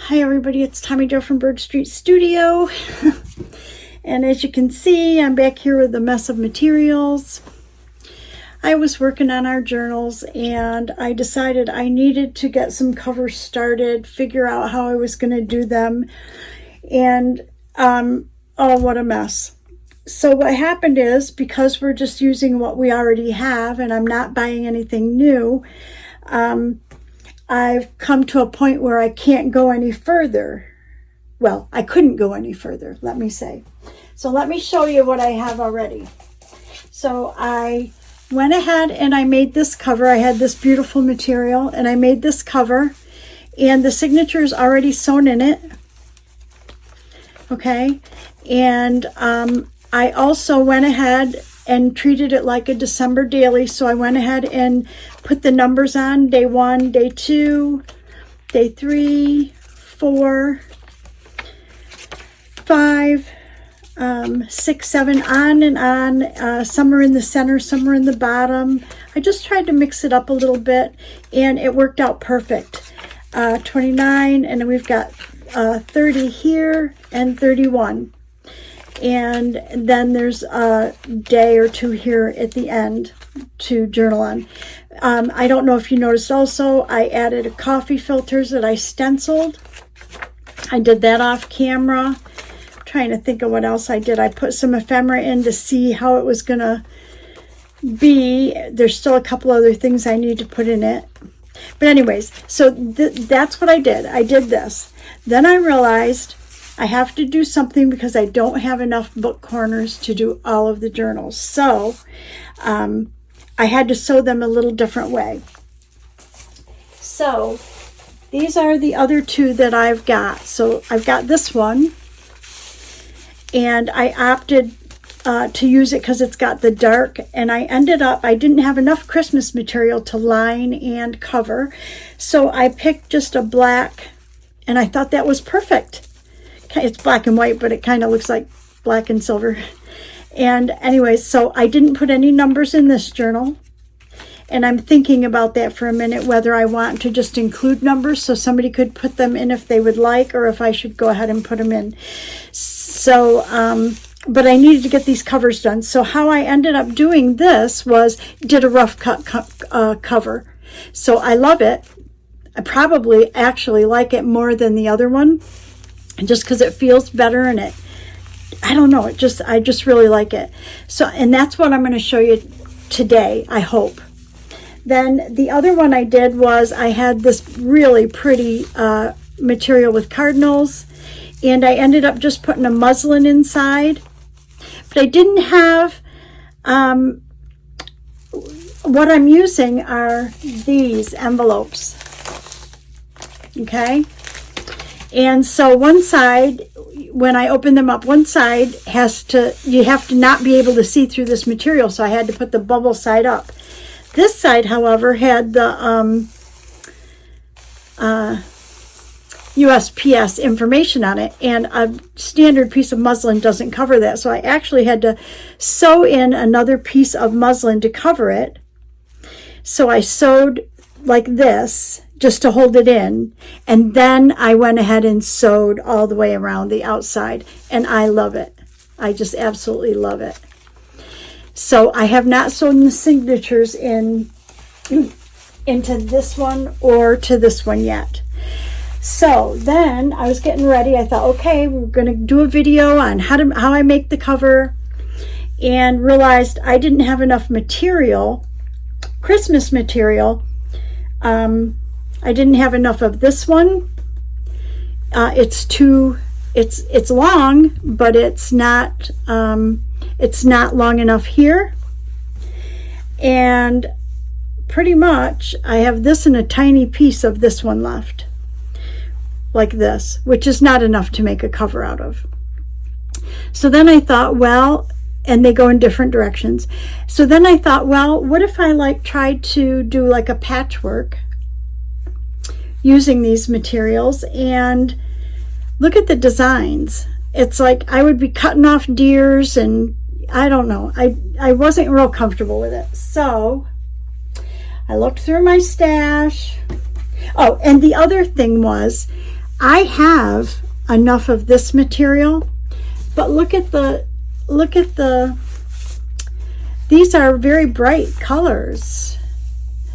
Hi everybody, it's Tommy Jo from Bird Street Studio. And as you can see, I'm back here with a mess of materials. I was working on our journals and I decided I needed to get some covers started, figure out how I was going to do them. And oh, what a mess. So what happened is, because we're just using what we already have and I'm not buying anything new, I've come to a point where I can't go any further. Well, I couldn't go any further, let me say. So let me show you what I have already. So I went ahead and I made this cover. I had this beautiful material and I made this cover, and the signature is already sewn in it. Okay. And I also went ahead and treated it like a December daily. So I went ahead and put the numbers on: day 1, day 2, day 3, 4, 5, 6, 7, on and on. Some are in the center, some are in the bottom. I just tried to mix it up a little bit and it worked out perfect. 29, and then we've got 30 here and 31. And then there's a day or two here at the end to journal on. I don't know if you noticed also, I added a coffee filters that I stenciled. I did that off camera. I'm trying to think of what else I did. I put some ephemera in to see how it was going to be. There's still a couple other things I need to put in it. But anyways, so that's what I did. I did this. Then I realized I have to do something because I don't have enough book corners to do all of the journals. So I had to sew them a little different way. So these are the other two that I've got. So I've got this one, and I opted to use it because it's got the dark, and I didn't have enough Christmas material to line and cover. So I picked just a black, and I thought that was perfect. It's black and white, but it kind of looks like black and silver. And anyways, so I didn't put any numbers in this journal. And I'm thinking about that for a minute, whether I want to just include numbers so somebody could put them in if they would like, or if I should go ahead and put them in. So, but I needed to get these covers done. So how I ended up doing this was did a rough cut cover. So I love it. I probably actually like it more than the other one, just because it feels better, and I don't know, I just really like it. So, and that's what I'm going to show you today, I hope. Then the other one I did was I had this really pretty material with cardinals, and I ended up just putting a muslin inside. But I didn't have, what I'm using are these envelopes. Okay. And so one side, when I open them up, one side you have to not be able to see through this material. So I had to put the bubble side up. This side, however, had the USPS information on it, and a standard piece of muslin doesn't cover that. So I actually had to sew in another piece of muslin to cover it. So I sewed like this, just to hold it in, and then I went ahead and sewed all the way around the outside, and I love it. I just absolutely love it. So I have not sewn the signatures into this one or to this one yet. So then I was getting ready. I thought, okay, we're going to do a video on how I make the cover, and realized I didn't have enough material, Christmas material. I didn't have enough of this one. It's long, but it's not long enough here. And pretty much I have this and a tiny piece of this one left, like this, which is not enough to make a cover out of. So then I thought, well, and they go in different directions. So then I thought, well, what if I tried to do like a patchwork using these materials, and look at the designs. It's like I would be cutting off deers, and I don't know. I wasn't real comfortable with it. So I looked through my stash. Oh, and the other thing was I have enough of this material, but look at the, these are very bright colors.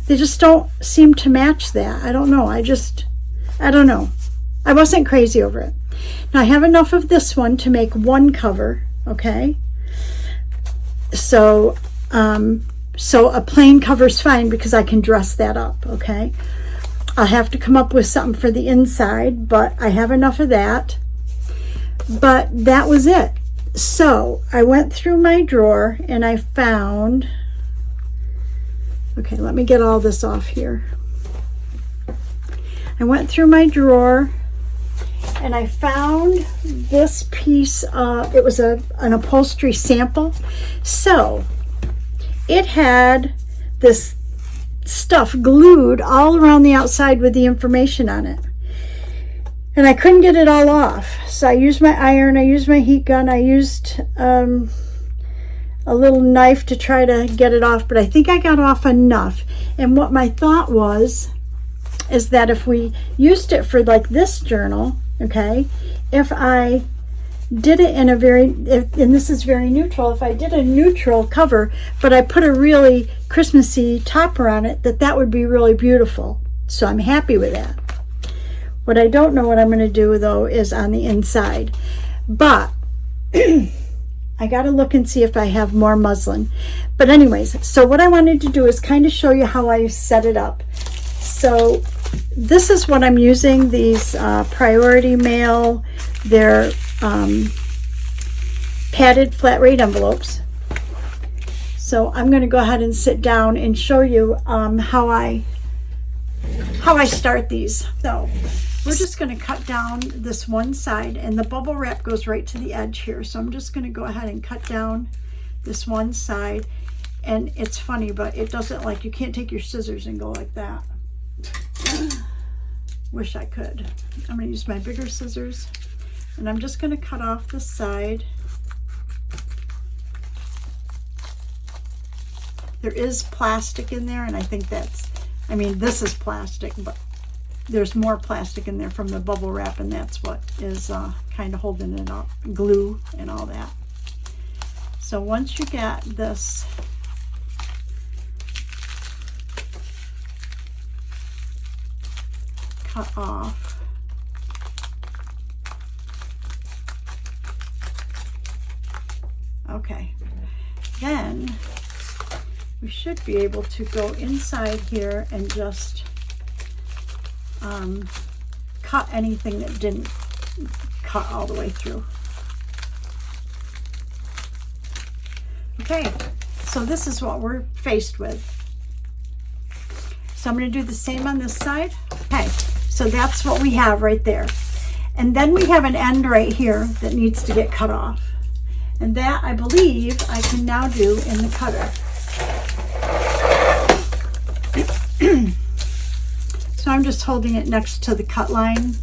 They just don't seem to match that. I don't know. I don't know. I wasn't crazy over it. Now I have enough of this one to make one cover, okay? So, so a plain cover is fine because I can dress that up, okay? I'll have to come up with something for the inside, but I have enough of that. But that was it. So I went through my drawer and I found, okay, let me get all this off here. I went through my drawer and I found this piece of, it was an upholstery sample. So it had this stuff glued all around the outside with the information on it. And I couldn't get it all off. So I used my iron, I used my heat gun, I used a little knife to try to get it off, but I think I got off enough. And what my thought was, is that if we used it for like this journal, okay, if I did it in a very, and this is very neutral, if I did a neutral cover, but I put a really Christmassy topper on it, that would be really beautiful. So I'm happy with that. What I don't know what I'm going to do though is on the inside, but I got to look and see if I have more muslin. But anyways, so what I wanted to do is kind of show you how I set it up. So this is what I'm using, these Priority Mail, they're padded flat rate envelopes. So I'm going to go ahead and sit down and show you how I start these. So we're just going to cut down this one side, and the bubble wrap goes right to the edge here. So I'm just going to go ahead and cut down this one side. And it's funny, but it doesn't, like, you can't take your scissors and go like that. Wish I could. I'm going to use my bigger scissors, and I'm just going to cut off the side. There is plastic in there, and I think that's, I mean, this is plastic, but there's more plastic in there from the bubble wrap, and that's what is kind of holding it up, glue and all that. So once you get this cut off, okay, then we should be able to go inside here and just cut anything that didn't cut all the way through. Okay, so this is what we're faced with. So I'm going to do the same on this side. Okay, so that's what we have right there. And then we have an end right here that needs to get cut off. And that, I believe, I can now do in the cutter. So I'm just holding it next to the cut line.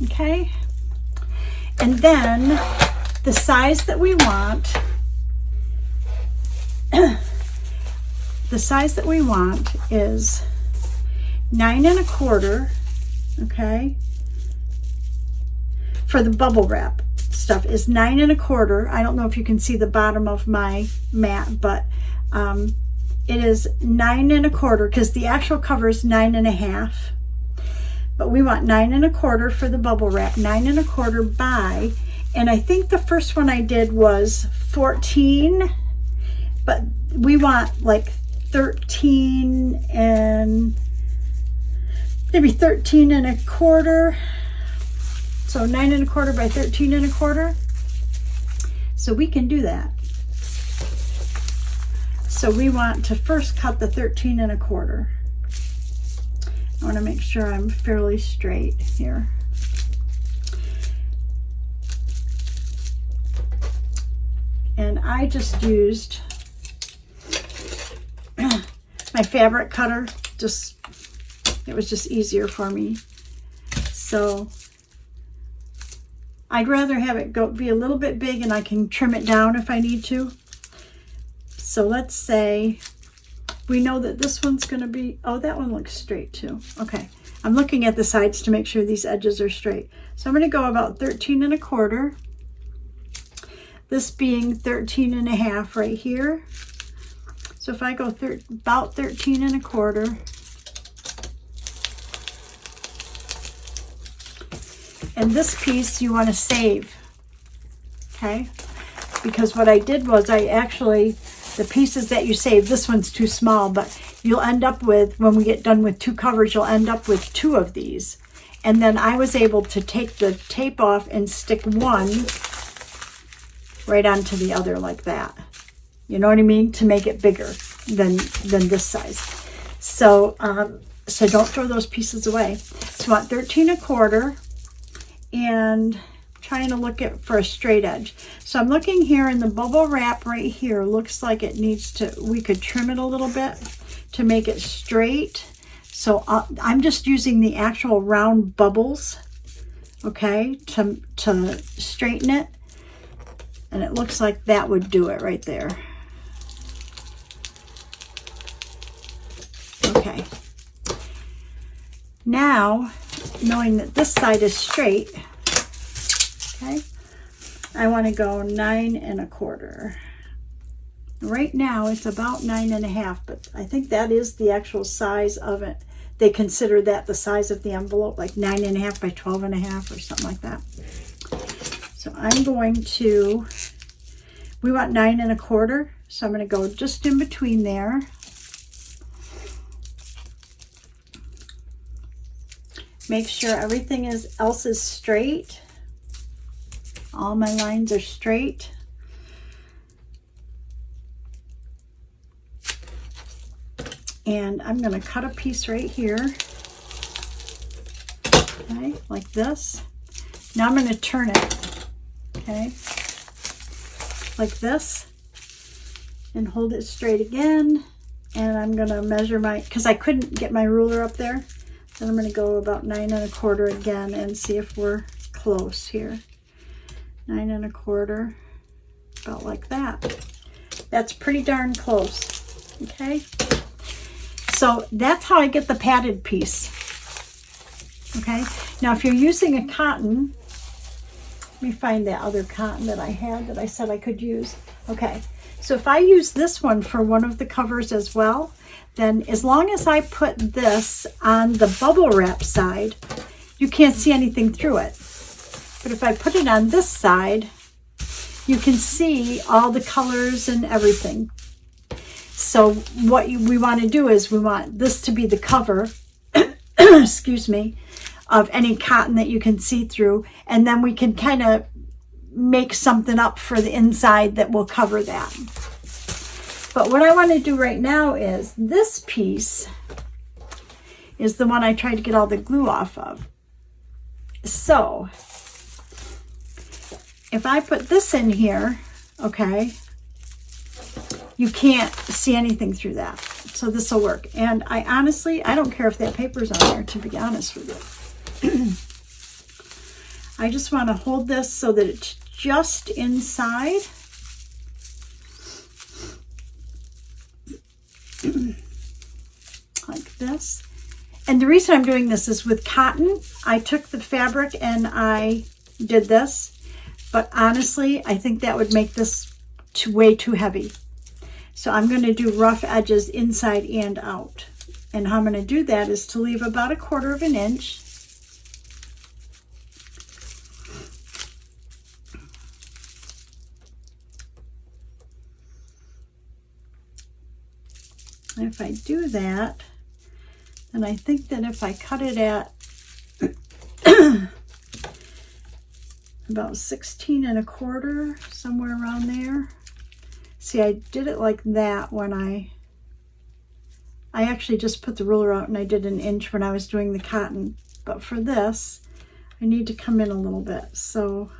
Okay, and then the size that we want, the size that we want is 9 1/4. Okay, for the bubble wrap stuff is 9 1/4. I don't know if you can see the bottom of my mat, but it is 9 1/4 because the actual cover is 9 1/2. But we want 9 1/4 for the bubble wrap, 9 1/4 by, and I think the first one I did was 14, but we want like 13 and maybe 13 1/4. So 9 1/4 by 13 1/4. So we can do that. So we want to first cut the 13 1/4. I want to make sure I'm fairly straight here. And I just used my fabric cutter. It was just easier for me. So I'd rather have it be a little bit big, and I can trim it down if I need to. So let's say we know that this one's going to be, oh, that one looks straight too. Okay, I'm looking at the sides to make sure these edges are straight. So I'm going to go about 13 1/4. This being 13 1/2 right here. So if I go about 13 1/4, and this piece you want to save, okay? Because what I did was the pieces that you save, this one's too small, but you'll end up with, when we get done with 2 covers, you'll end up with 2 of these. And then I was able to take the tape off and stick one right onto the other like that. You know what I mean? To make it bigger than this size. So, so don't throw those pieces away. So I want 13 1/4, and trying to look for a straight edge. So I'm looking here, in the bubble wrap right here, looks like it needs to, we could trim it a little bit to make it straight. So I'm just using the actual round bubbles, okay, to straighten it. And it looks like that would do it right there. Okay. Now, knowing that this side is straight, okay, I want to go 9 1/4. Right now it's about 9 1/2, but I think that is the actual size of it. They consider that the size of the envelope, like 9 1/2 by 12 1/2 or something like that. So I'm going to, we want 9 1/4, so I'm going to go just in between there. Make sure everything else is straight. All my lines are straight. And I'm going to cut a piece right here, okay, like this. Now I'm going to turn it, okay, like this, and hold it straight again. And I'm going to measure because I couldn't get my ruler up there. Then I'm going to go about 9 1/4 again and see if we're close here. 9 1/4, about like that. That's pretty darn close, okay? So that's how I get the padded piece, okay? Now if you're using a cotton, let me find that other cotton that I had that I said I could use. Okay, so if I use this one for one of the covers as well, then as long as I put this on the bubble wrap side, you can't see anything through it. But if I put it on this side, you can see all the colors and everything. So what we want to do is we want this to be the cover, excuse me, of any cotton that you can see through, and then we can kind of make something up for the inside that will cover that. But what I want to do right now is this piece is the one I tried to get all the glue off of. So if I put this in here, okay, you can't see anything through that. So this will work. And I honestly don't care if that paper's on there, to be honest with you. I just want to hold this so that it's just inside. Like this. And the reason I'm doing this is with cotton, I took the fabric and I did this, but honestly, I think that would make this way too heavy. So I'm going to do rough edges inside and out. And how I'm going to do that is to leave about 1/4 inch. And if I do that, then I think that if I cut it at about 16 1/4, somewhere around there. See, I did it like that when I actually just put the ruler out and I did 1 inch when I was doing the cotton. But for this, I need to come in a little bit. So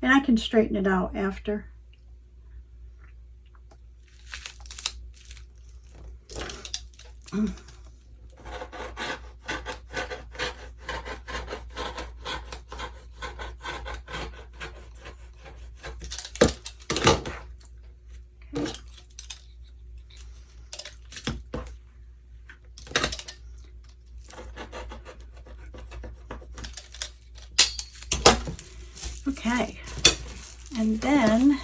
and I can straighten it out after. Okay, and then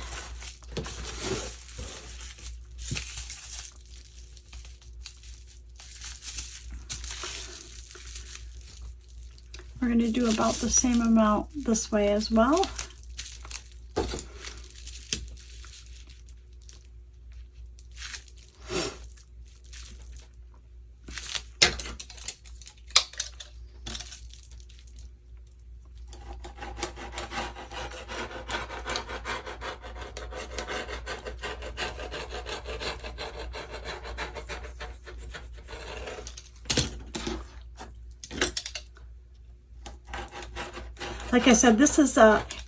we're going to do about the same amount this way as well. Like I said, this is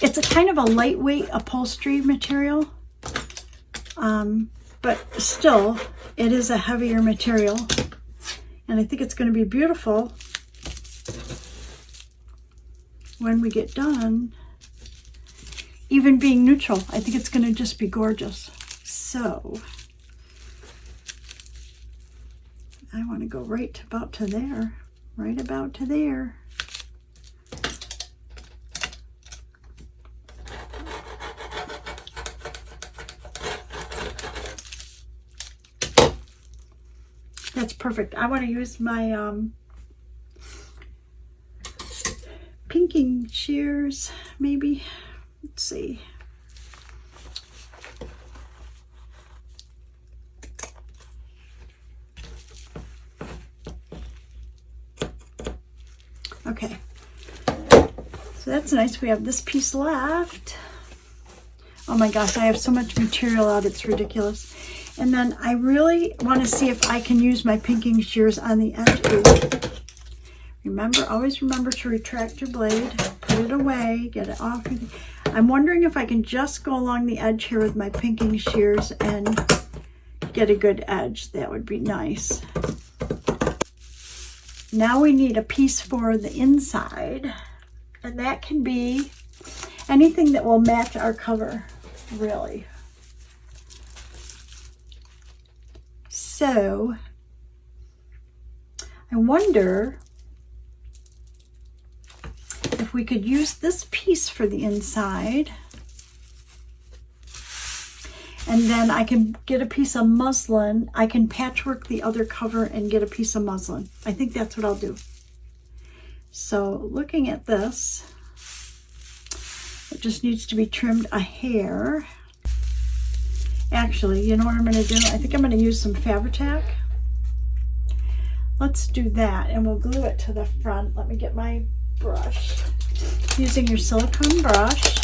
it's a kind of a lightweight upholstery material, but still it is a heavier material, and I think it's going to be beautiful when we get done. Even being neutral, I think it's going to just be gorgeous. So I want to go right about to there, right about to there. That's perfect. I want to use my pinking shears, maybe. Let's see. Okay. So that's nice. We have this piece left. Oh my gosh, I have so much material out, it's ridiculous. And then I really want to see if I can use my pinking shears on the edge. Remember, always remember to retract your blade, put it away, get it off. I'm wondering if I can just go along the edge here with my pinking shears and get a good edge. That would be nice. Now we need a piece for the inside, and that can be anything that will match our cover, really. So I wonder if we could use this piece for the inside, and then I can get a piece of muslin. I can patchwork the other cover and get a piece of muslin. I think that's what I'll do. So looking at this, it just needs to be trimmed a hair. Actually, you know what I'm going to do? I think I'm going to use some Fabri-Tac. Let's do that, and we'll glue it to the front. Let me get my brush. Using your silicone brush,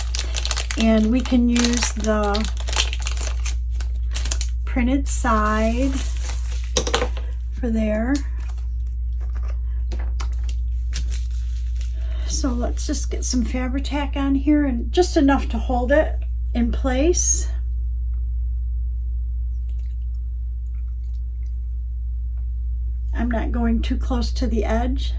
and we can use the printed side for there. So let's just get some Fabri-Tac on here, and just enough to hold it in place. I'm not going too close to the edge.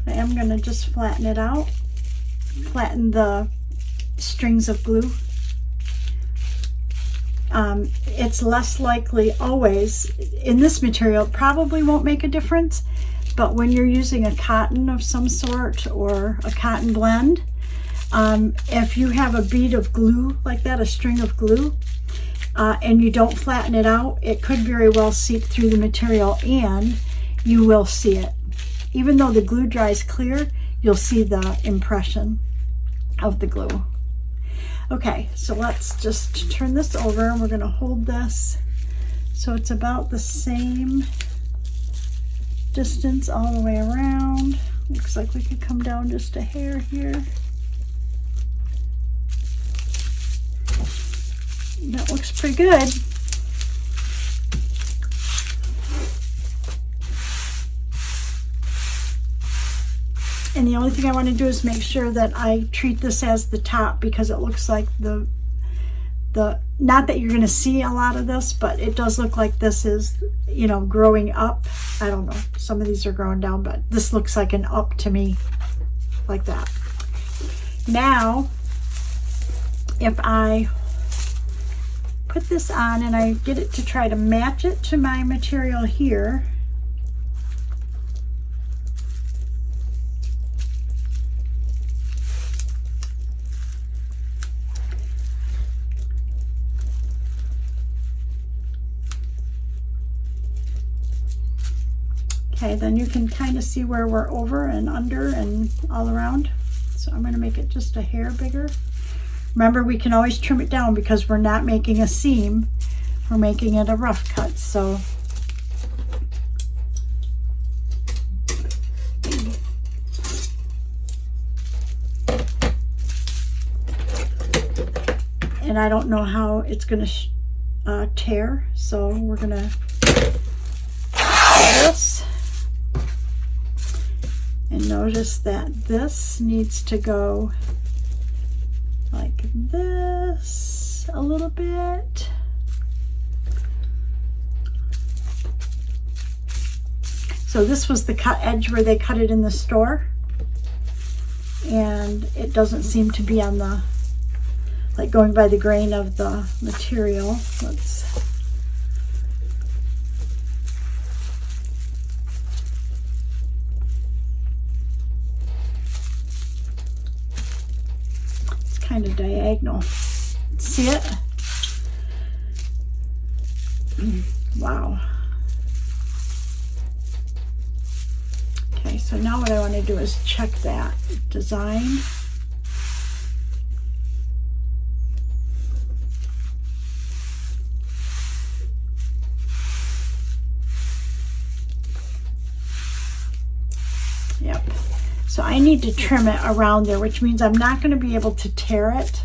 I am going to just flatten it out, flatten the strings of glue. It's less likely always, in this material, probably won't make a difference, but when you're using a cotton of some sort or a cotton blend, if you have a bead of glue like that, a string of glue, and you don't flatten it out, it could very well seep through the material and you will see it. Even though the glue dries clear, you'll see the impression of the glue. Okay, so let's just turn this over, and we're going to hold this so it's about the same distance all the way around. Looks like we could come down just a hair here. That looks pretty good. And the only thing I want to do is make sure that I treat this as the top, because it looks like the not that you're going to see a lot of this, but it does look like this is, you know, growing up. I don't know. Some of these are growing down, but this looks like an up to me, like that. Now, if I put this on and I get it to try to match it to my material here, okay, then you can kind of see where we're over and under and all around. So I'm going to make it just a hair bigger. Remember, we can always trim it down because we're not making a seam. We're making it a rough cut. So and I don't know how it's going to tear. So we're going to this. And notice that this needs to go like this a little bit. So this was the cut edge where they cut it in the store. And it doesn't seem to be on the, like going by the grain of the material. Let's kind of diagonal. See it? Wow. Okay, so now what I want to do is check that design. Yep. So I need to trim it around there, which means I'm not going to be able to tear it.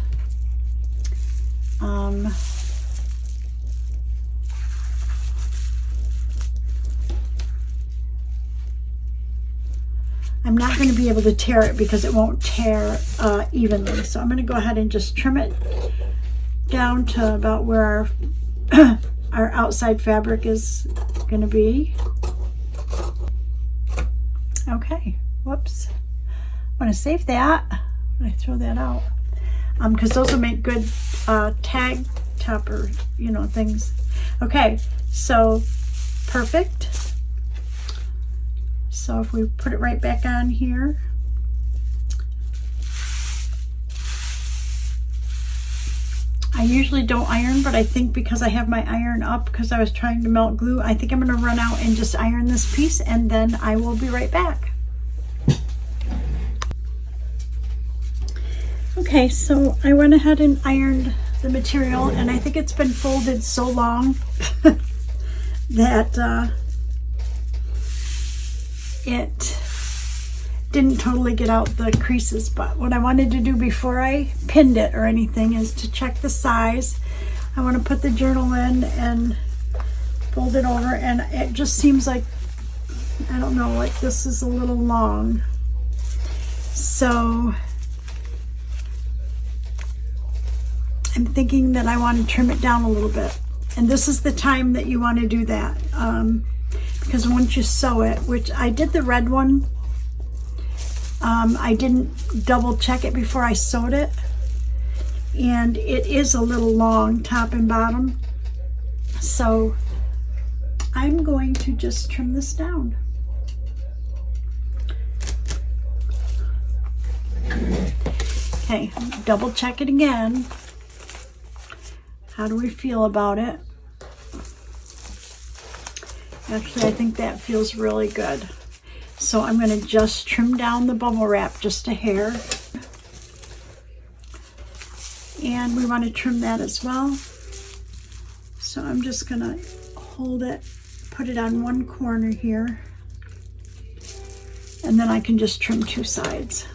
I'm not going to be able to tear it because it won't tear evenly. So I'm going to go ahead and just trim it down to about where our outside fabric is going to be. Okay. Whoops. I'm going to save that. I throw that out. Because those will make good tag topper, you know, things. Okay, so perfect. So if we put it right back on here. I usually don't iron, but I think because I have my iron up because I was trying to melt glue, I think I'm going to run out and just iron this piece and then I will be right back. Okay, so I went ahead and ironed the material and I think it's been folded so long that it didn't totally get out the creases. But what I wanted to do before I pinned it or anything is to check the size. I want to put the journal in and fold it over, and it just seems like, I don't know, like this is a little long. So I'm thinking that I want to trim it down a little bit. And this is the time that you want to do that. Because once you sew it, which I did the red one, I didn't double check it before I sewed it. And it is a little long, top and bottom. So I'm going to just trim this down. Okay, double check it again. How do we feel about it? Actually, I think that feels really good. So I'm going to just trim down the bubble wrap just a hair. And we want to trim that as well. So I'm just going to hold it, put it on one corner here. And then I can just trim two sides.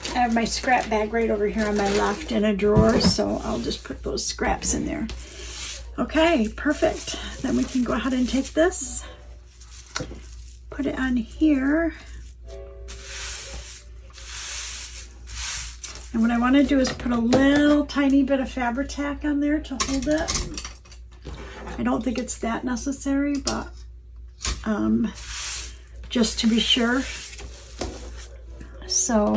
I have my scrap bag right over here on my left in a drawer, so I'll just put those scraps in there. Okay, perfect. Then we can go ahead and take this put it on here. And what I want to do is put a little tiny bit of Fabri-Tac on there to hold it. I don't think it's that necessary, but just to be sure. So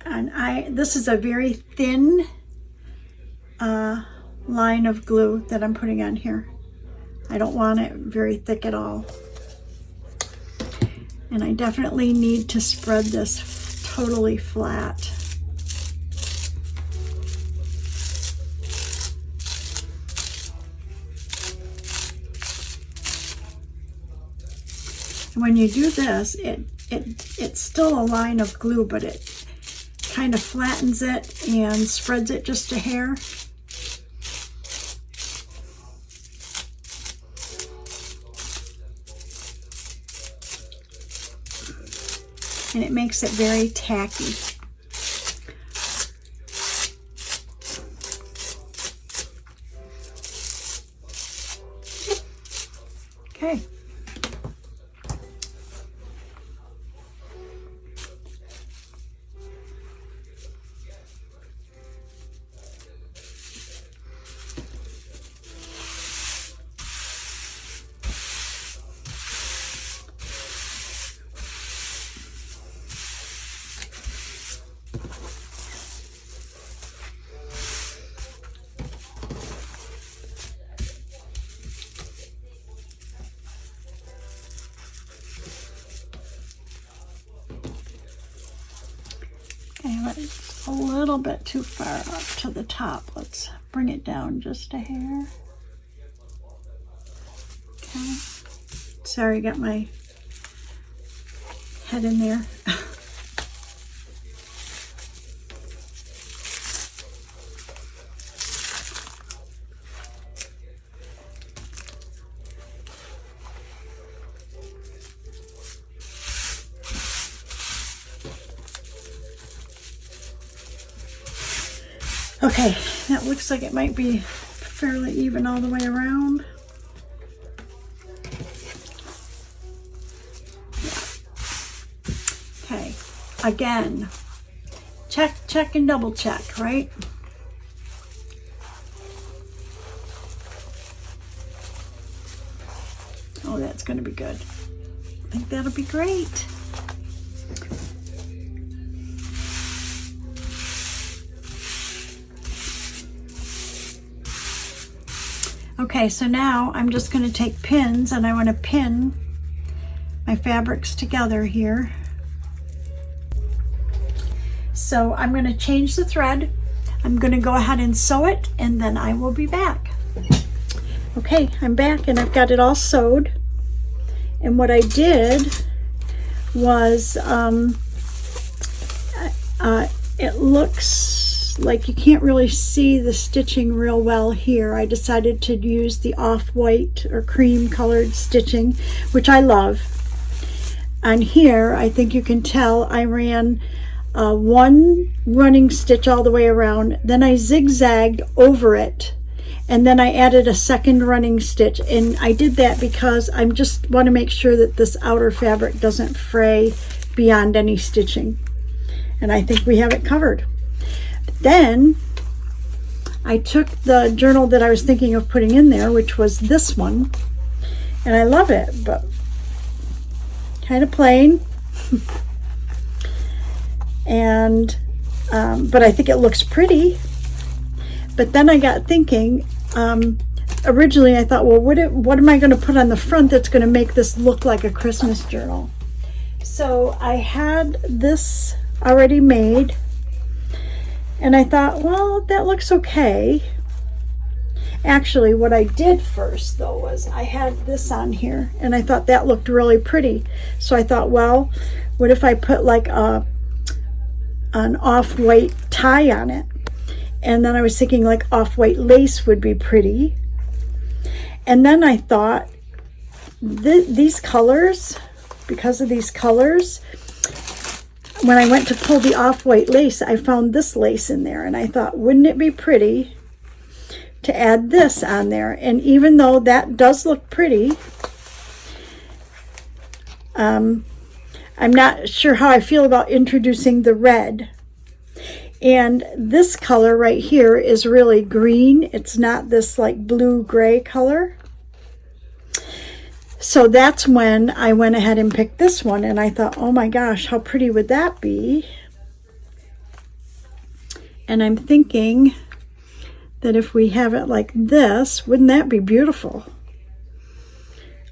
and this is a very thin line of glue that I'm putting on here. I don't want it very thick at all. And I definitely need to spread this totally flat. And when you do this, it's still a line of glue, but it kind of flattens it and spreads it just a hair. And it makes it very tacky. Okay. It's a little bit too far up to the top. Let's bring it down just a hair. Okay. Sorry, I got my head in there. Okay, that looks like it might be fairly even all the way around. Yeah. Okay, again, check, and double check, right? Oh, that's going to be good. I think that'll be great. Okay, so now I'm just going to take pins and I want to pin my fabrics together here. So I'm going to change the thread. I'm going to go ahead and sew it and then I will be back. Okay, I'm back and I've got it all sewed. And what I did was, it looks like you can't really see the stitching real well here. I decided to use the off-white or cream colored stitching, which I love. On here, I think you can tell I ran one running stitch all the way around, then I zigzagged over it, and then I added a second running stitch. And I did that because I just want to make sure that this outer fabric doesn't fray beyond any stitching. And I think we have it covered. Then I took the journal that I was thinking of putting in there, which was this one, and I love it, but kind of plain. And but I think it looks pretty. But then I got thinking, originally I thought, well, what am I going to put on the front that's going to make this look like a Christmas journal? So I had this already made. And I thought, well, that looks okay. Actually, what I did first, though, was I had this on here, and I thought that looked really pretty. So I thought, well, what if I put like an off-white tie on it? And then I was thinking like off-white lace would be pretty. And then I thought, these colors, because of these colors, when I went to pull the off-white lace, I found this lace in there, and I thought, wouldn't it be pretty to add this on there? And even though that does look pretty, I'm not sure how I feel about introducing the red. And this color right here is really green. It's not this like blue-gray color. So that's when I went ahead and picked this one, and I thought, oh my gosh, how pretty would that be? And I'm thinking that if we have it like this, wouldn't that be beautiful?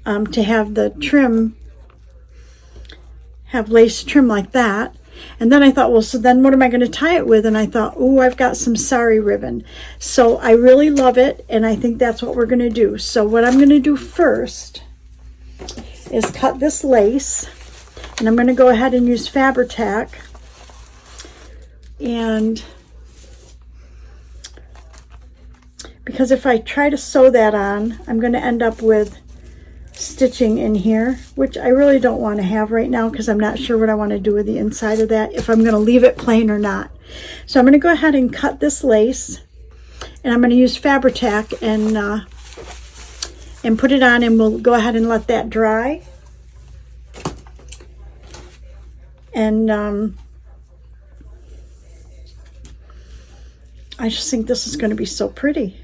To have the trim, have lace trim like that. And then I thought, well, so then what am I going to tie it with? And I thought, oh, I've got some sari ribbon. So I really love it, and I think that's what we're going to do. So what I'm going to do first is cut this lace, and I'm going to go ahead and use Fabri-Tac, and because if I try to sew that on, I'm going to end up with stitching in here, which I really don't want to have right now because I'm not sure what I want to do with the inside of that, if I'm going to leave it plain or not. So I'm going to go ahead and cut this lace, and I'm going to use Fabri-Tac and put it on, and we'll go ahead and let that dry. And I just think this is going to be so pretty.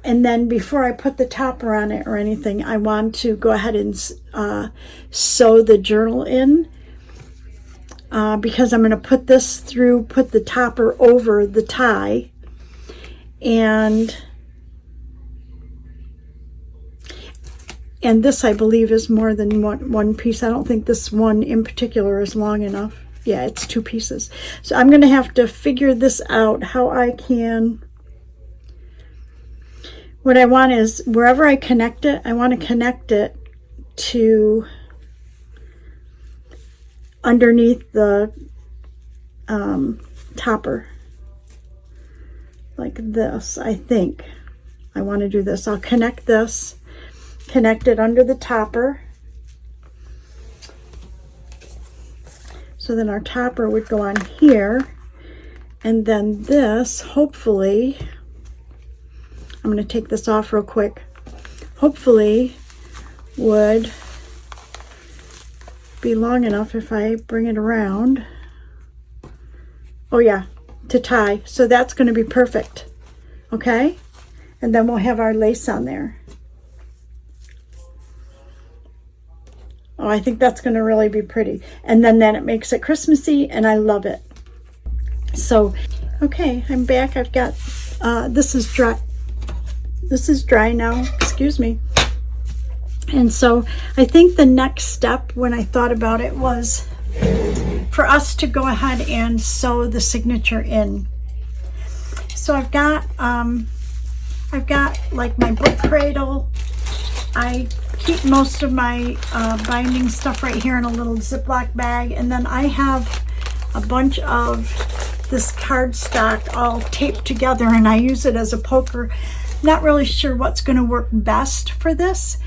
And then before I put the topper on it or anything, I want to go ahead and sew the journal in. Because I'm going to put this through, put the topper over the tie, and this I believe is more than one piece. I don't think this one in particular is long enough. Yeah, it's 2 pieces. So I'm going to have to figure this out, how I can. What I want is wherever I connect it, I want to connect it to underneath the topper, like this. I think I want to do this. I'll connect this, connect it under the topper, so then our topper would go on here, and then this, hopefully, I'm going to take this off real quick, hopefully would be long enough if I bring it around. Oh yeah, to tie. So that's going to be perfect. Okay? And then we'll have our lace on there. Oh, I think that's going to really be pretty. And then it makes it Christmassy, and I love it. So, okay, I'm back. I've got, this is dry. This is dry now. Excuse me. And so I think the next step when I thought about it was for us to go ahead and sew the signature in. So I've got like my book cradle. I keep most of my binding stuff right here in a little Ziploc bag, and then I have a bunch of this cardstock all taped together, and I use it as a poker. Not really sure what's going to work best for this.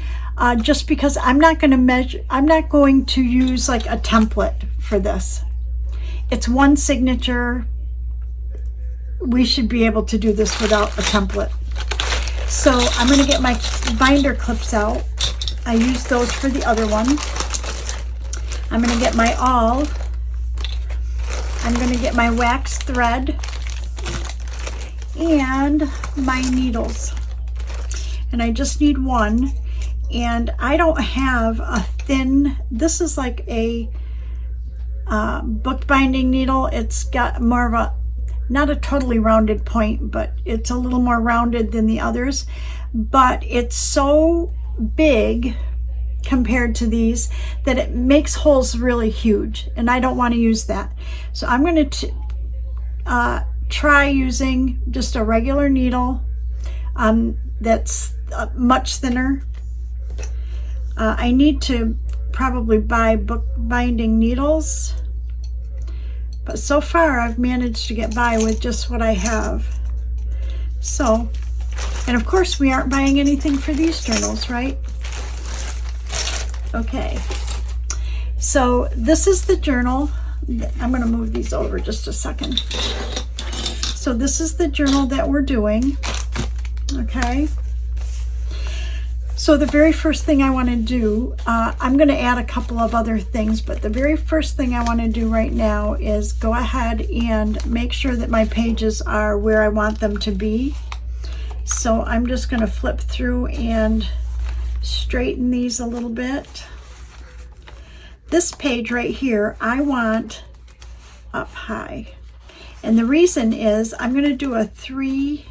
Just because I'm not going to measure, I'm not going to use like a template for this. It's one signature. We should be able to do this without a template. So I'm going to get my binder clips out. I used those for the other one. I'm going to get my awl. I'm going to get my wax thread and my needles. And I just need one. And I don't have a thin, this is like a bookbinding needle. It's got more of a, not a totally rounded point, but it's a little more rounded than the others. But it's so big compared to these that it makes holes really huge. And I don't want to use that. So I'm going to try using just a regular needle that's much thinner. I need to probably buy bookbinding needles, but so far I've managed to get by with just what I have. So, and of course we aren't buying anything for these journals, right? Okay, so this is the journal. I'm going to move these over just a second. So this is the journal that we're doing. Okay. So the very first thing I want to do, I'm going to add a couple of other things, but the very first thing I want to do right now is go ahead and make sure that my pages are where I want them to be. So I'm just going to flip through and straighten these a little bit. This page right here, I want up high. And the reason is I'm going to do a 3-hole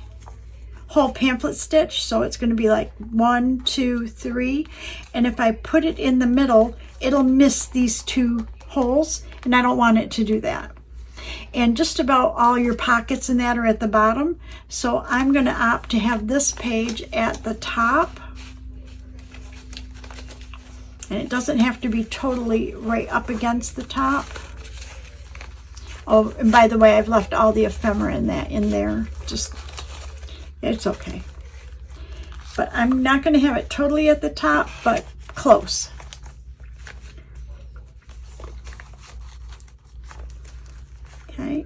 pamphlet stitch, so it's going to be like 1, 2, 3, and if I put it in the middle, it'll miss these 2 holes, and I don't want it to do that. And just about all your pockets in that are at the bottom, so I'm going to opt to have this page at the top, and it doesn't have to be totally right up against the top. Oh, and by the way, I've left all the ephemera in there. Just, it's okay. But I'm not going to have it totally at the top, but close. Okay.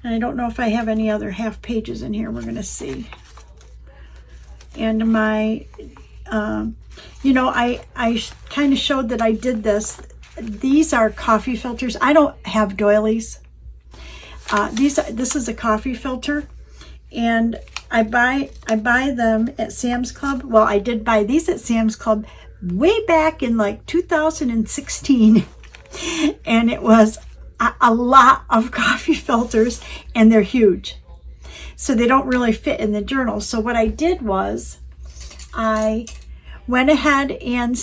And I don't know if I have any other half pages in here. We're going to see. And my, you know, I kind of showed that I did this. These are coffee filters. I don't have doilies. This is a coffee filter, and I buy them at Sam's Club. Well, I did buy these at Sam's Club way back in like 2016, and it was a lot of coffee filters, and they're huge, so they don't really fit in the journal. So what I did was I went ahead and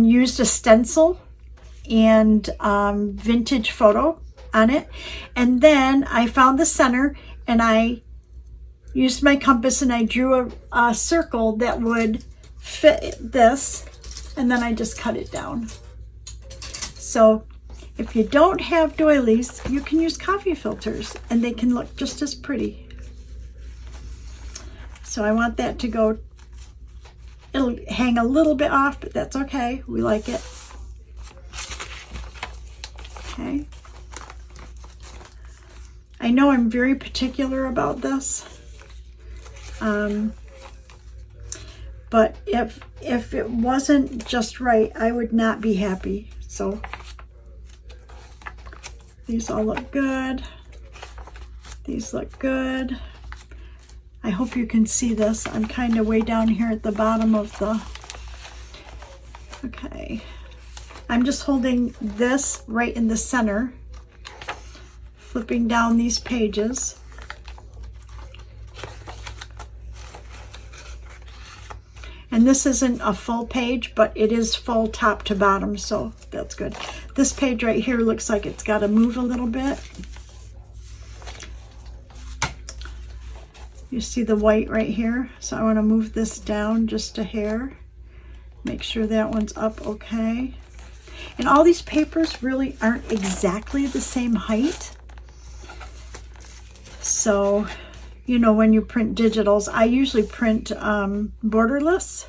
used a stencil and vintage photo on it, and then I found the center, and I used my compass and I drew a circle that would fit this, and then I just cut it down. So if you don't have doilies, you can use coffee filters, and they can look just as pretty. So I want that to go, it'll hang a little bit off, but that's okay, we like it. Okay. I know I'm very particular about this, but if it wasn't just right, I would not be happy. So these all look good. These look good. I hope you can see this. I'm kind of way down here at the bottom of the, okay. I'm just holding this right in the center, flipping down these pages. And this isn't a full page, but it is full top to bottom, so that's good. This page right here looks like it's got to move a little bit. You see the white right here, so I want to move this down just a hair. Make sure that one's up okay. And all these papers really aren't exactly the same height. So, you know, when you print digitals, I usually print borderless,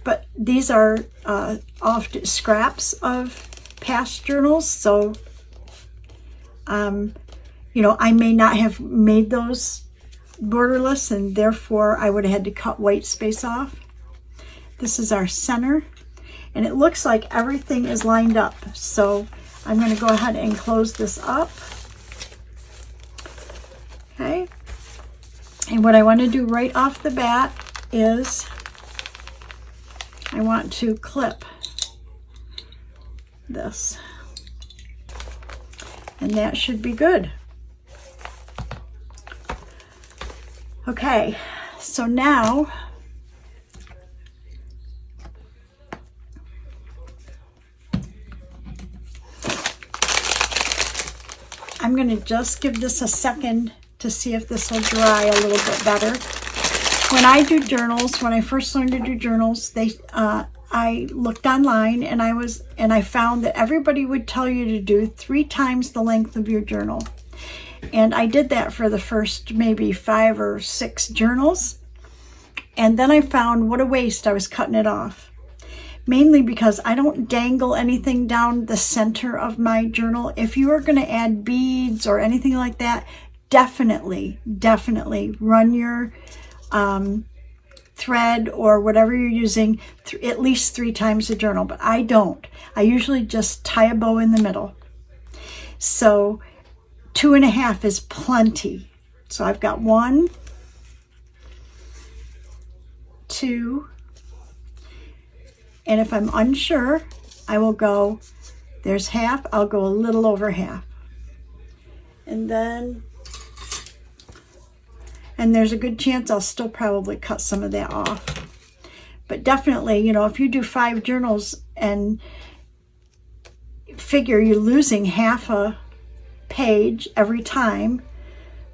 but these are often scraps of past journals. So, you know, I may not have made those borderless, and therefore I would have had to cut white space off. This is our center, and it looks like everything is lined up. So I'm going to go ahead and close this up. Okay. And what I want to do right off the bat is I want to clip this. And that should be good. Okay, so now I'm going to just give this a second to see if this will dry a little bit better. When I do journals, when I first learned to do journals, I looked online, and I found that everybody would tell you to do 3 times the length of your journal. And I did that for the first maybe 5 or 6 journals. And then I found what a waste. I was cutting it off. Mainly because I don't dangle anything down the center of my journal. If you are going to add beads or anything like that, definitely run your thread or whatever you're using at least 3 times the journal. But I don't. I usually just tie a bow in the middle. So 2.5 is plenty. So I've got 1, 2, and if I'm unsure, I will go, there's half, I'll go a little over half. And there's a good chance I'll still probably cut some of that off. But definitely, you know, if you do 5 journals and figure you're losing half a page every time,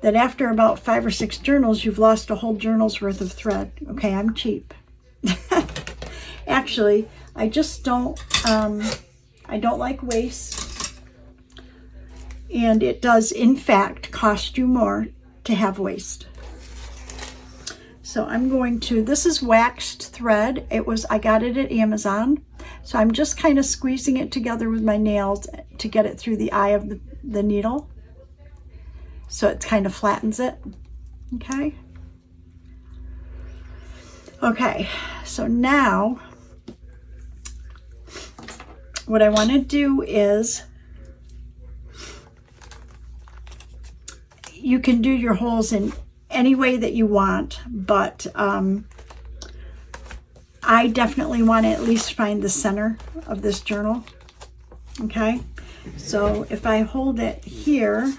that after about 5 or 6 journals, you've lost a whole journal's worth of thread. Okay, I'm cheap. Actually, I just don't, I don't like waste. And it does, in fact, cost you more to have waste. So I'm going to, this is waxed thread. I got it at Amazon. So I'm just kind of squeezing it together with my nails to get it through the eye of the needle. So it kind of flattens it. Okay. Okay, so now what I want to do is, you can do your holes in any way that you want, but I definitely want to at least find the center of this journal. Okay, so if I hold it here,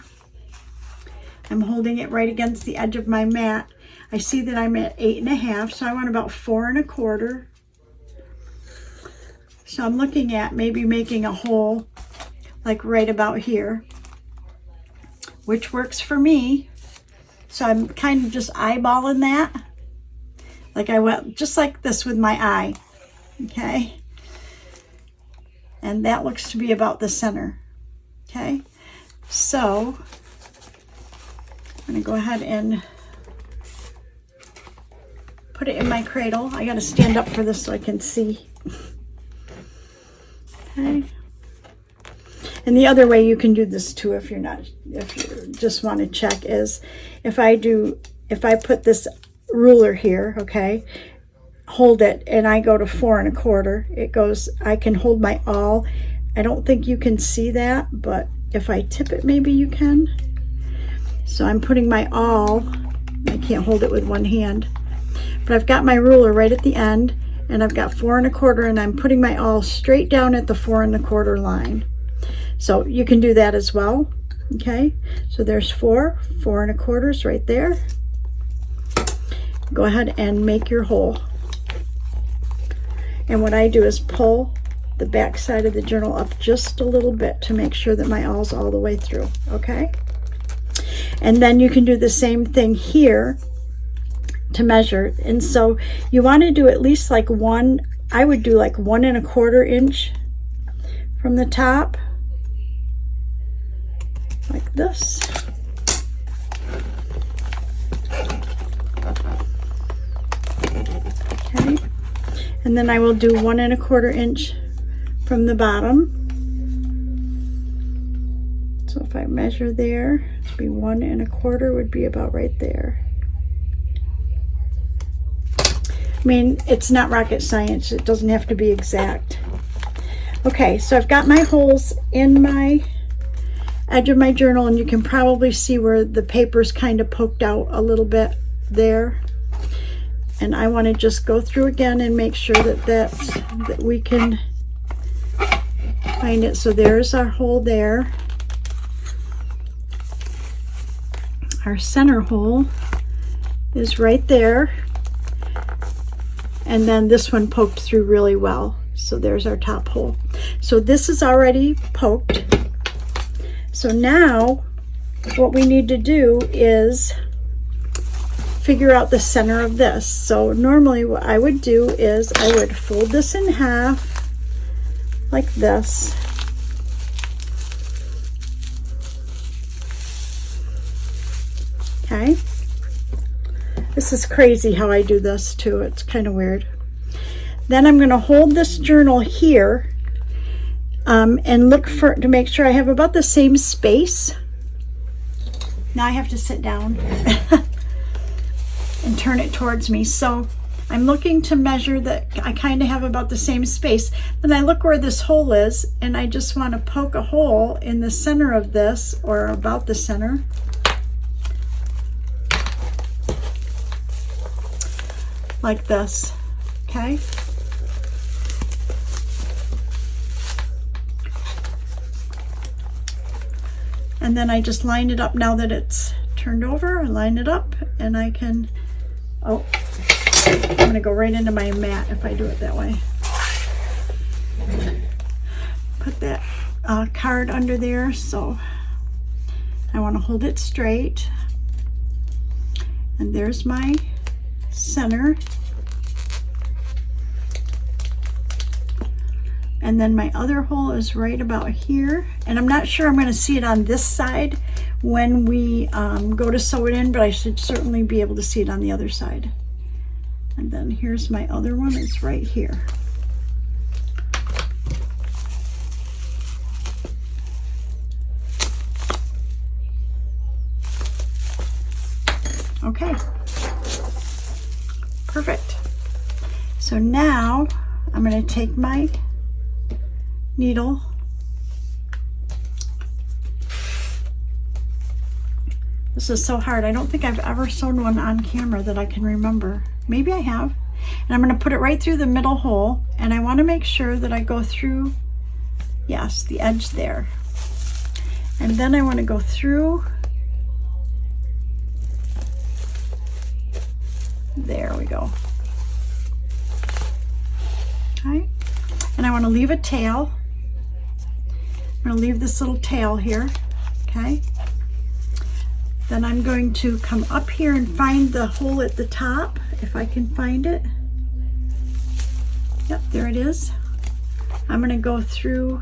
I'm holding it right against the edge of my mat. I see that I'm at 8.5, so I want about 4.25. So I'm looking at maybe making a hole like right about here, which works for me. So I'm kind of just eyeballing that. Like I went just like this with my eye, okay? And that looks to be about the center, okay? So I'm gonna go ahead and put it in my cradle. I gotta stand up for this so I can see. Okay. And the other way you can do this too, if you just want to check, is if I put this ruler here, okay, hold it, and I go to 4.25, it goes, I can hold my awl. I don't think you can see that, but if I tip it, maybe you can. So I'm putting my awl, I can't hold it with one hand, but I've got my ruler right at the end, and I've got 4.25, and I'm putting my awl straight down at the 4.25 line. So you can do that as well. Okay, so there's 4.25 right there. Go ahead and make your hole. And what I do is pull the back side of the journal up just a little bit to make sure that my awl's all the way through. Okay, and then you can do the same thing here to measure. And so you want to do at least like I would do like 1.25 inch from the top, like this. Okay, and then I will do 1.25 inch from the bottom. So if I measure there, it'd be 1.25 would be about right there. I mean, it's not rocket science. It doesn't have to be exact. Okay, so I've got my holes in my edge of my journal, and you can probably see where the paper's kind of poked out a little bit there. And I want to just go through again and make sure that we can find it. So there's our hole there. Our center hole is right there. And then this one poked through really well. So there's our top hole. So this is already poked. So now what we need to do is figure out the center of this. So normally what I would do is I would fold this in half like this. Okay. This is crazy how I do this too. It's kind of weird. Then I'm going to hold this journal here and look to make sure I have about the same space. Now I have to sit down and turn it towards me. So I'm looking to measure that I kind of have about the same space. Then I look where this hole is, and I just want to poke a hole in the center of this, or about the center. Like this, okay? And then I just line it up now that it's turned over. I line it up, and I can, oh, I'm going to go right into my mat if I do it that way. Put that card under there, so I want to hold it straight. And there's my center. And then my other hole is right about here. And I'm not sure I'm going to see it on this side when we go to sew it in, but I should certainly be able to see it on the other side. And then here's my other one, it's right here. Okay, perfect. So now I'm going to take my needle, this is so hard. I don't think I've ever sewn one on camera that I can remember. Maybe I have. And I'm going to put it right through the middle hole, and I want to make sure that I go through, yes, the edge there. And then I want to go through, there we go. Okay. And I want to leave a tail. I'm going to leave this little tail here, okay? Then I'm going to come up here and find the hole at the top, if I can find it. Yep, there it is. I'm going to go through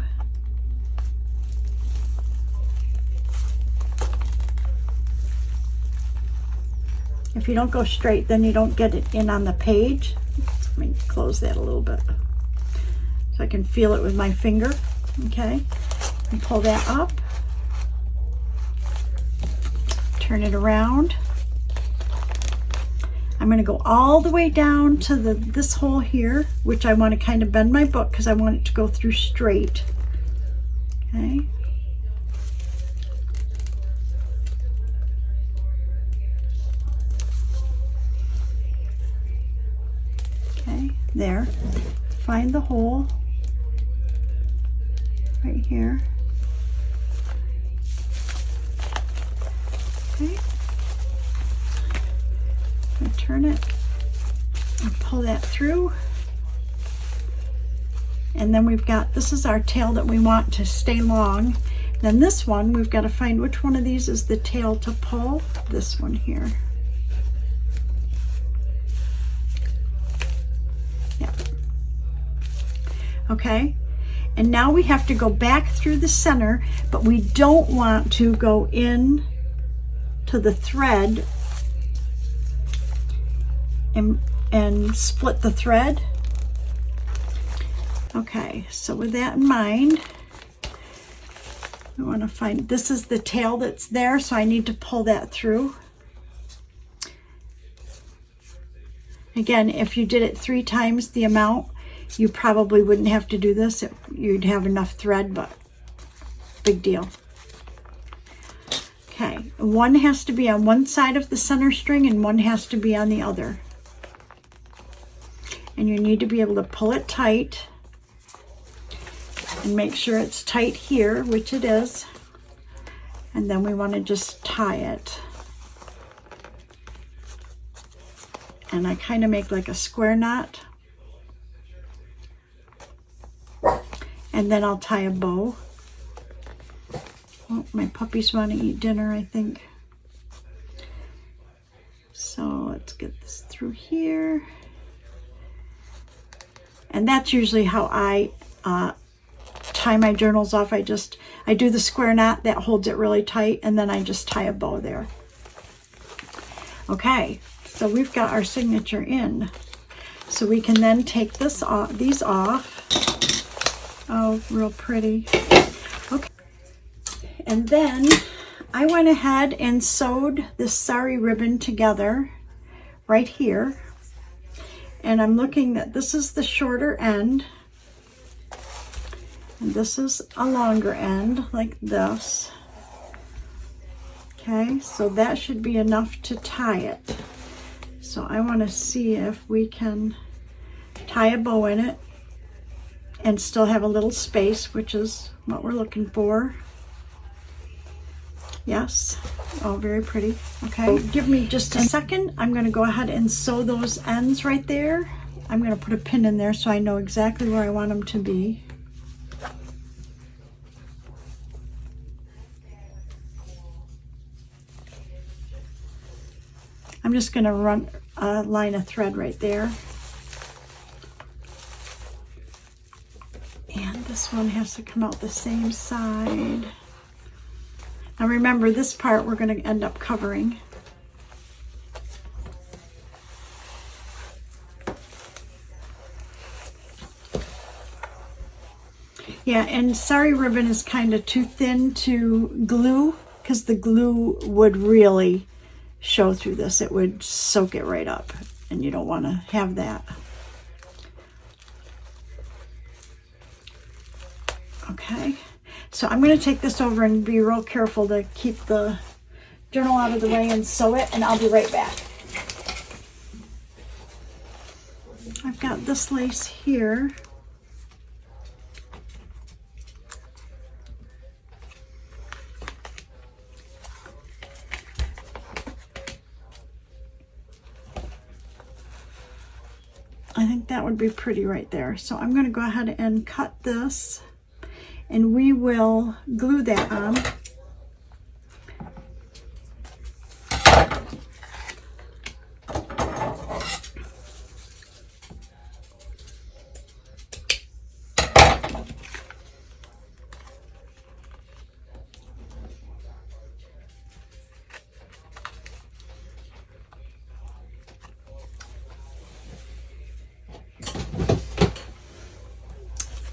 if you don't go straight, then you don't get it in on the page. Let me close that a little bit so I can feel it with my finger, okay? And pull that up. Turn it around. I'm going to go all the way down to this hole here, which I want to kind of bend my book because I want it to go through straight. Okay. Okay, there. Find the hole right here. Okay, I turn it and pull that through, and then we've got, this is our tail that we want to stay long. Then this one, we've got to find which one of these is the tail to pull. This one here. Yeah. Okay, and now we have to go back through the center, but we don't want to go in to the thread and split the thread. Okay, so with that in mind, I want to find, this is the tail that's there, so I need to pull that through. Again, if you did it 3 times the amount, you probably wouldn't have to do this. You'd have enough thread, but big deal. Okay, one has to be on one side of the center string and one has to be on the other. And you need to be able to pull it tight and make sure it's tight here, which it is. And then we want to just tie it. And I kind of make like a square knot. And then I'll tie a bow. Oh, my puppies want to eat dinner, I think. So let's get this through here. And that's usually how I tie my journals off. I do the square knot that holds it really tight, and then I just tie a bow there. Okay, So we've got our signature in. So we can then take this off, these off. Oh, real pretty. Okay. And then I went ahead and sewed this sari ribbon together right here. And I'm looking at, this is the shorter end. And this is a longer end, like this. Okay, so that should be enough to tie it. So I want to see if we can tie a bow in it and still have a little space, which is what we're looking for. Yes. Oh, very pretty. Okay, give me just a second. I'm going to go ahead and sew those ends right there. I'm going to put a pin in there so I know exactly where I want them to be. I'm just going to run a line of thread right there. And this one has to come out the same side. Now remember, this part we're going to end up covering. Yeah, and sari ribbon is kind of too thin to glue because the glue would really show through this. It would soak it right up, and you don't want to have that. Okay, so I'm going to take this over and be real careful to keep the journal out of the way and sew it, and I'll be right back. I've got this lace here. I think that would be pretty right there. So I'm going to go ahead and cut this, and we will glue that on.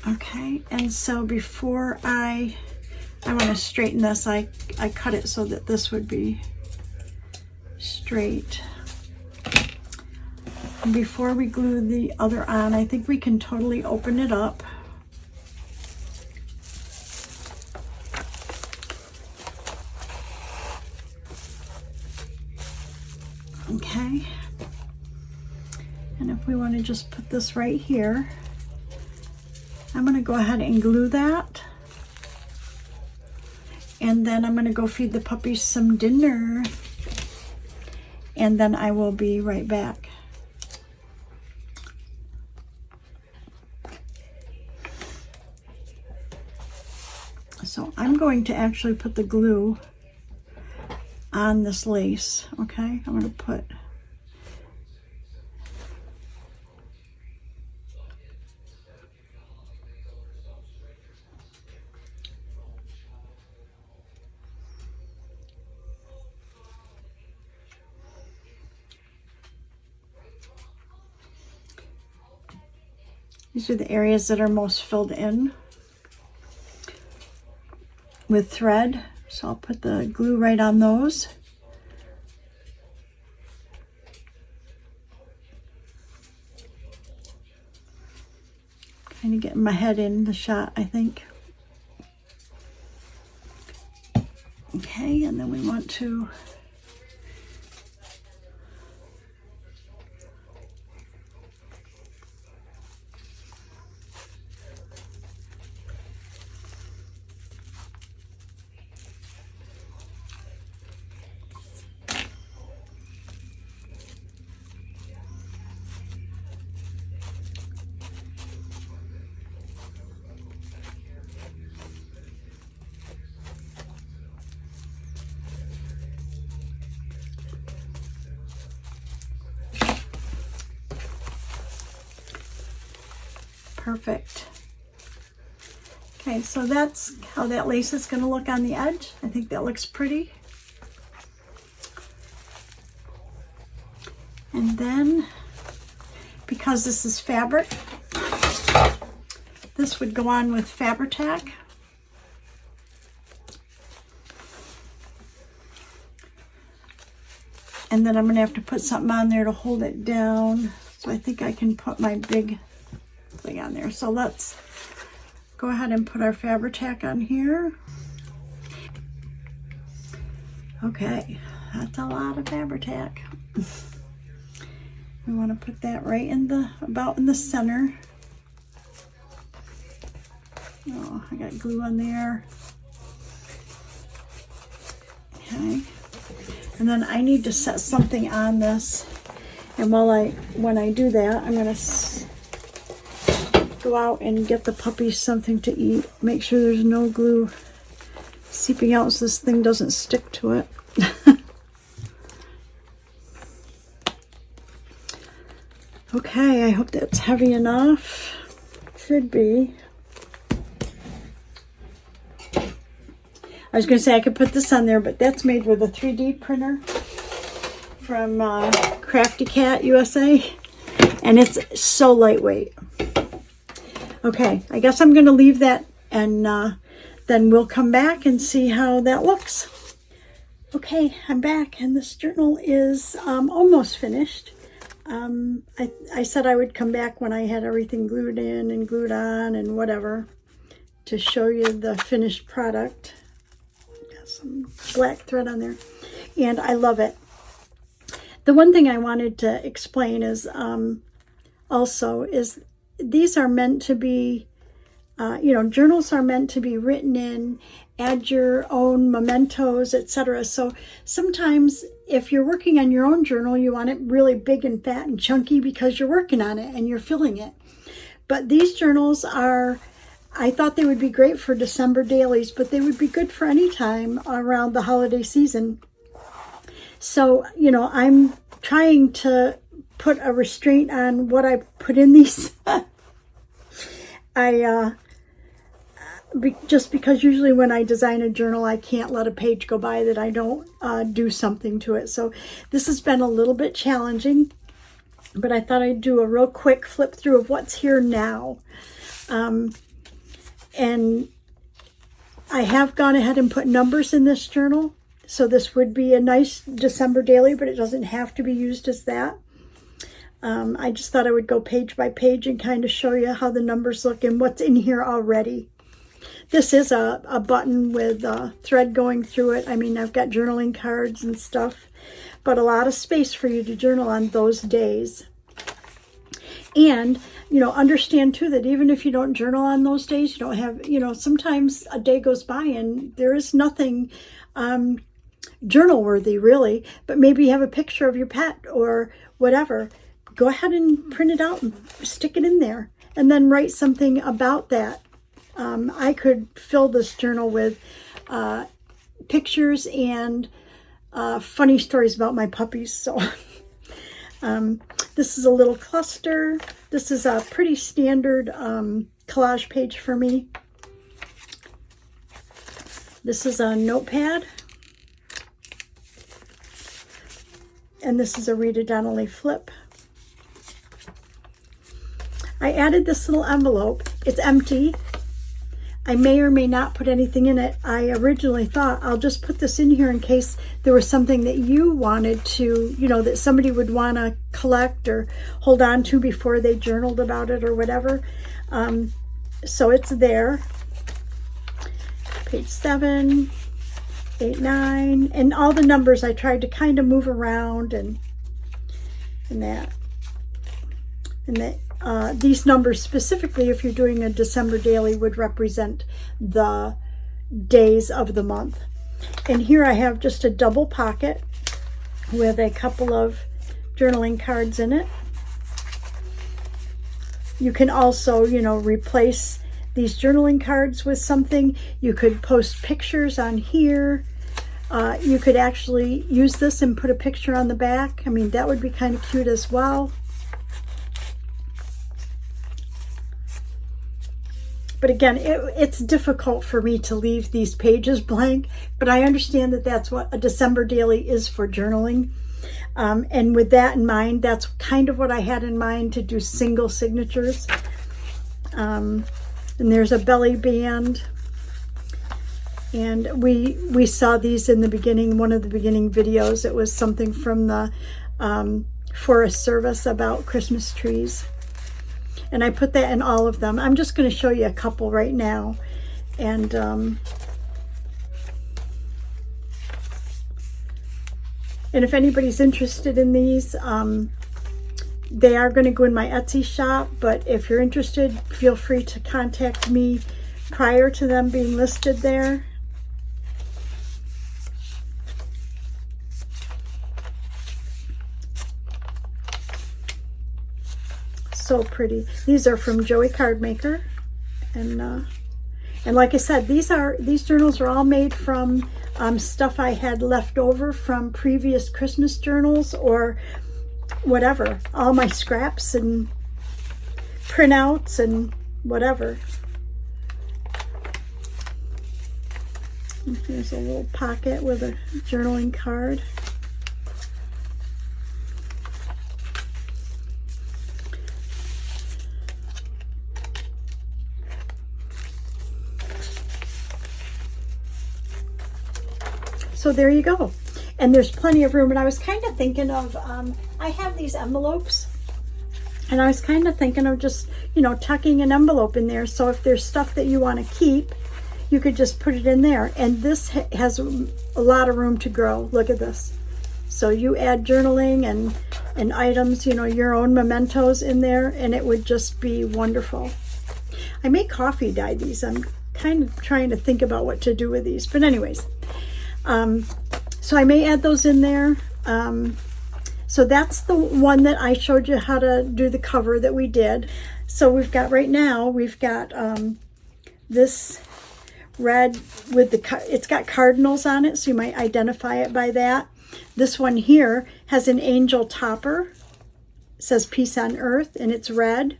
Okay, and so before I want to straighten this, I cut it so that this would be straight. And before we glue the other on, I think we can totally open it up. Okay, and if we want to just put this right here, I'm going to go ahead and glue that, and then I'm going to go feed the puppies some dinner, and then I will be right back. So I'm going to actually put the glue on this lace. Okay, I'm going to put these are the areas that are most filled in with thread. So I'll put the glue right on those. Kind of getting my head in the shot, I think. Okay, and then we want to perfect. Okay, so that's how that lace is going to look on the edge. I think that looks pretty. And then, because this is fabric, this would go on with Fabri-Tac. And then I'm going to have to put something on there to hold it down. So I think I can put my big thing on there. So let's go ahead and put our Fabri-Tac on here. Okay, that's a lot of Fabri-Tac. We want to put that right in about in the center. Oh, I got glue on there. Okay. And then I need to set something on this. And when I do that, I'm going to go out and get the puppies something to eat. Make sure there's no glue seeping out so this thing doesn't stick to it. Okay, I hope that's heavy enough. Should be. I was going to say I could put this on there, but that's made with a 3D printer from Crafty Cat USA, and it's so lightweight. Okay, I guess I'm going to leave that, and then we'll come back and see how that looks. Okay, I'm back, and this journal is almost finished. I said I would come back when I had everything glued in and glued on and whatever to show you the finished product. Got some black thread on there, and I love it. The one thing I wanted to explain is these are meant to be, journals are meant to be written in, add your own mementos, etc. So sometimes if you're working on your own journal, you want it really big and fat and chunky because you're working on it and you're filling it. But these journals I thought they would be great for December dailies, but they would be good for any time around the holiday season. So, I'm trying to put a restraint on what I put in these. Just because usually when I design a journal, I can't let a page go by that I don't do something to it. So this has been a little bit challenging, but I thought I'd do a real quick flip through of what's here now. And I have gone ahead and put numbers in this journal. So this would be a nice December daily, but it doesn't have to be used as that. I just thought I would go page by page and kind of show you how the numbers look and what's in here already. This is a button with thread going through it. I mean, I've got journaling cards and stuff, but a lot of space for you to journal on those days. And, understand too that even if you don't journal on those days, you don't have, sometimes a day goes by and there is nothing journal worthy really, but maybe you have a picture of your pet or whatever. Go ahead and print it out and stick it in there and then write something about that. I could fill this journal with pictures and funny stories about my puppies. So this is a little cluster. This is a pretty standard collage page for me. This is a notepad. And this is a Read It Donnelly flip. I added this little envelope. It's empty. I may or may not put anything in it. I originally thought I'll just put this in here in case there was something that you wanted to, that somebody would want to collect or hold on to before they journaled about it or whatever. So it's there. Page 7, 8, 9, and all the numbers I tried to kind of move around and that. These numbers specifically, if you're doing a December daily, would represent the days of the month. And here I have just a double pocket with a couple of journaling cards in it. You can also, replace these journaling cards with something. You could post pictures on here. You could actually use this and put a picture on the back. I mean, that would be kind of cute as well. But again, it's difficult for me to leave these pages blank, but I understand that that's what a December daily is for journaling. And with that in mind, that's kind of what I had in mind, to do single signatures. And there's a belly band. And we saw these in the beginning, one of the beginning videos. It was something from the Forest Service about Christmas trees. And I put that in all of them. I'm just going to show you a couple right now. And if anybody's interested in these, they are going to go in my Etsy shop. But if you're interested, feel free to contact me prior to them being listed there. So pretty. These are from Joey Cardmaker, and like I said, these journals are all made from stuff I had left over from previous Christmas journals or whatever. All my scraps and printouts and whatever. And here's a little pocket with a journaling card. So there you go. And there's plenty of room. And I was kind of thinking of, I have these envelopes. And I was kind of thinking of just, tucking an envelope in there. So if there's stuff that you want to keep, you could just put it in there. And this has a lot of room to grow. Look at this. So you add journaling and items, your own mementos in there, and it would just be wonderful. I may coffee dye these. I'm kind of trying to think about what to do with these. But anyways. So I may add those in there. So that's the one that I showed you how to do the cover that we did. So we've got this red with it's got cardinals on it, so you might identify it by that. This one here has an angel topper. It says peace on earth, and it's red.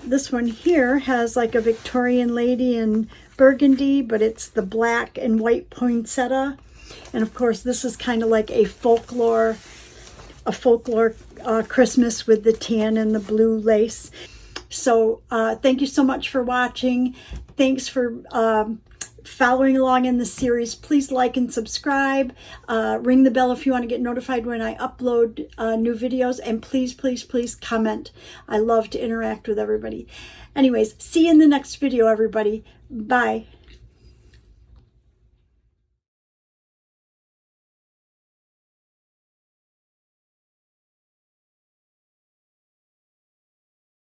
This one here has like a Victorian lady in burgundy, but it's the black and white poinsettia. And of course, this is kind of like a folklore Christmas with the tan and the blue lace. So thank you so much for watching. Thanks for following along in the series. Please like and subscribe. Ring the bell if you want to get notified when I upload new videos. And please, please, please comment. I love to interact with everybody. Anyways, see you in the next video, everybody. Bye.